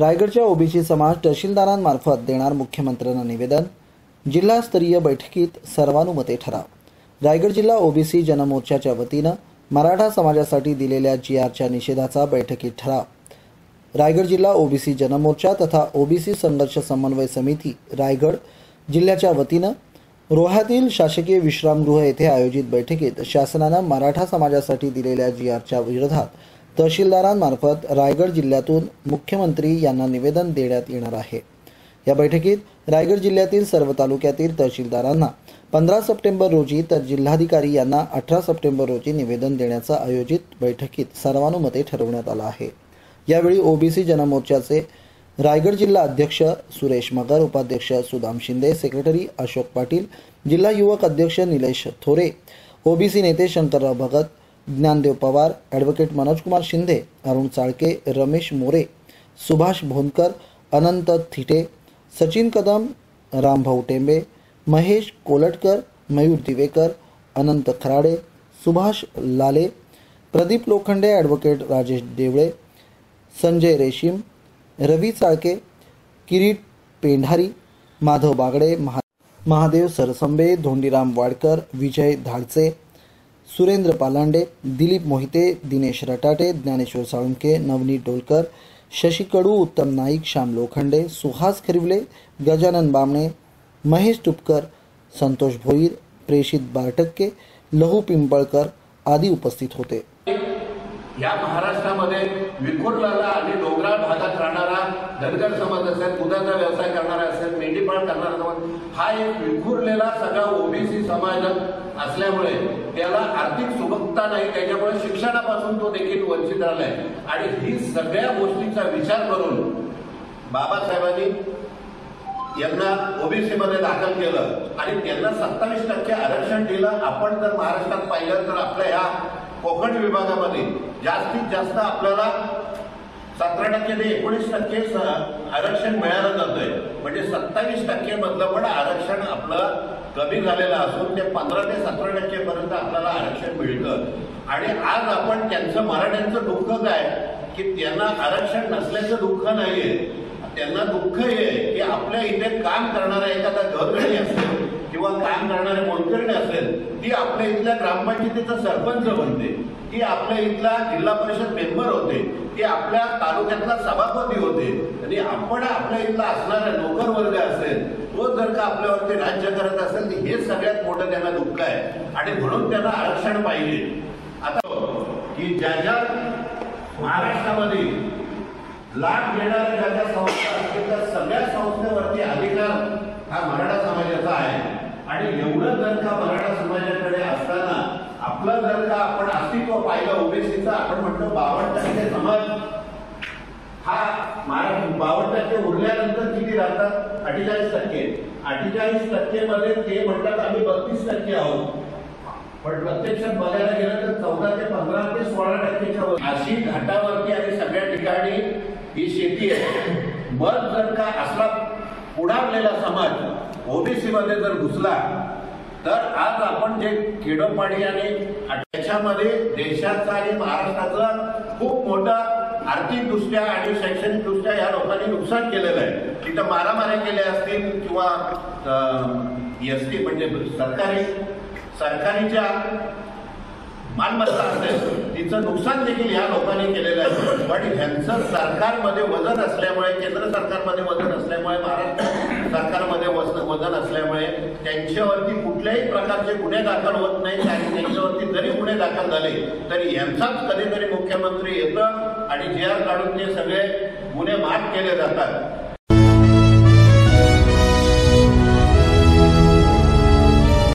रायगडच्या ओबीसी समाज तहसीलदारांमार्फत देणार मुख्यमंत्र्यांना निवेदन। जिल्हास्तरीय बैठकीत सर्वानुमते ठराव। रायगड जिल्हा ओबीसी जनमोर्चाच्या वतीनं मराठा समाजासाठी दिलेल्या जीआरच्या निषेधाचा बैठकीत ठराव। रायगड जिल्हा ओबीसी जनमोर्चा तथा ओबीसी संघर्ष समन्वय समिती रायगड जिल्ह्याच्या वतीनं रोह्यातील शासकीय विश्रामगृह येथे आयोजित बैठकीत शासनानं मराठा समाजासाठी दिलेल्या जीआरच्या विरोधात तहसीलदारांमार्फत रायगड जिल्ह्यातून मुख्यमंत्री यांना निवेदन देण्यात येणार आहे। या बैठकीत रायगड जिल्ह्यातील सर्व तालुक्यातील तहसीलदारांना 15 सप्टेंबर रोजी तर जिल्हाधिकारी यांना 18 सप्टेंबर रोजी निवेदन देण्याचं आयोजित बैठकीत सर्वानुमते ठरवण्यात आलं आहे। यावेळी ओबीसी जनमोर्चाचे रायगड जिल्हा अध्यक्ष सुरेश मगर, उपाध्यक्ष सुदाम शिंदे, सेक्रेटरी अशोक पाटील, जिल्हा युवक अध्यक्ष निलेश थोरे, ओबीसी नेते शंकरराव भगत, ज्ञानदेव पवार, ॲडव्होकेट मनोज कुमार शिंदे, अरुण चाळके, रमेश मोरे, सुभाष भोनकर, अनंत थिटे, सचिन कदम, रामभाऊ टेंबे, महेश कोलटकर, मयूर दिवेकर, अनंत खराडे, सुभाष लाले, प्रदीप लोखंडे, ॲडव्होकेट राजेश देवळे, संजय रेशीम, रवी चाळके, किरीट पेंढारी, माधव बागडे, महादेव सरसंबे, धोंडीराम वाडकर, विजय धाडचे, सुरेंद्र पालांडे, दिलीप मोहिते, दिनेश रटाटे, ज्ञानेश्वर साळुंके, नवनीत डोलकर, शशी कडू, उत्तम नाईक, श्याम लोखंडे, सुहास खरिवले, गजानन बामणे, महेश तुपकर, संतोष भोईर, प्रेषित बारटक्के, लहू पिंपळकर आदी उपस्थित होते। या महाराष्ट्रामध्ये विखुरलेला आणि डोंगराळ भागात राहणारा धनगर समाज असेल, दुधाचा व्यवसाय करणारा असेल, मेंढीपालन करणारा समाज, हा एक विखुरलेला सगळा ओबीसी समाज असल्यामुळे त्याला आर्थिक सुबकता नाही, त्याच्यामुळे शिक्षणापासून तो देखील वंचित राहिलाय। आणि ही सगळ्या गोष्टीचा विचार करून बाबासाहेबांनी यांना ओबीसी मध्ये दाखल केलं आणि त्यांना 27% आरक्षण दिलं। आपण जर महाराष्ट्रात पाहिलं तर आपल्या ह्या कोकण विभागामध्ये जास्तीत जास्त आपल्याला 17% ते 19% आरक्षण मिळालं जातंय, म्हणजे 27% मधलं पण आरक्षण आपलं कमी झालेलं असून ते 15 ते 17% पर्यंत आपल्याला आरक्षण मिळतं। आणि आज आपण त्यांचं मराठ्यांचं दुःख काय की त्यांना आरक्षण नसल्याचं दुःख नाहीये, त्यांना दुःख हे की आपल्या इथे काम करणारा एखादा घरगडी असेल किंवा काम करणारे मोलकरणी असेल, ती आपल्या इथल्या ग्रामपंचायतीचा सरपंच बनते, ती आपल्या इथला जिल्हा परिषद मेंबर होते, ती आपल्या तालुक्यातला सभापती होते, आणि आपण आपल्या इथला असणारा नोकर वर्ग असेल तो जर का आपल्यावरती राज्य करत असेल तर हे सगळ्यात मोठं त्यांना दुःख आहे। आणि म्हणून त्यांना आरक्षण पाहिजे। आता की ज्या महाराष्ट्रामध्ये लाभ घेणाऱ्या ज्या संस्था असतील त्या सगळ्या संस्थेवरती अधिकार हा मराठा समाजाचा आहे। आणि एवढं जर का मराठा समाजाकडे असताना आपलं जर का आपण अस्तित्व पाहिलं ओबीसीचं, आपण म्हणतो 52% समाज हा 52% उरल्यानंतर किती राहतात? 48%। 48% मध्ये ते म्हणतात आम्ही 32% आहोत, पण प्रत्यक्षात बघायला गेलं तर 14 ते 15 ते 16%च्या वर अशी घाटावरती आणि सगळ्या ठिकाणी ही शेती आहे। मग जर का असला पुढारलेला समाज ओबीसी मध्ये जर घुसला तर आज आपण जे खेडोपाडी आणि त्याच्यामध्ये देशाचा आणि महाराष्ट्राचं खूप मोठं आर्थिकदृष्ट्या आणि शैक्षणिकदृष्ट्या या लोकांनी नुकसान केलेलं आहे। तिथं मारामाऱ्या केल्या असतील किंवा एसटी म्हणजे सरकारीच्या मालमत्ता असेल तिचं नुकसान देखील ह्या लोकांनी केलेलं आहे। पण ह्यांचं सरकारमध्ये वजन असल्यामुळे, केंद्र सरकारमध्ये वजन असल्यामुळे, महाराष्ट्र सरकारमध्ये वजन असल्यामुळे त्यांच्यावरती कुठल्याही प्रकारचे गुन्हे दाखल होत नाहीत। आणि त्यांच्यावरती जरी गुन्हे दाखल झाले तरी यांचाच कधीतरी मुख्यमंत्री येतं आणि जीआर काढून ते सगळे गुन्हे माफ केले जातात।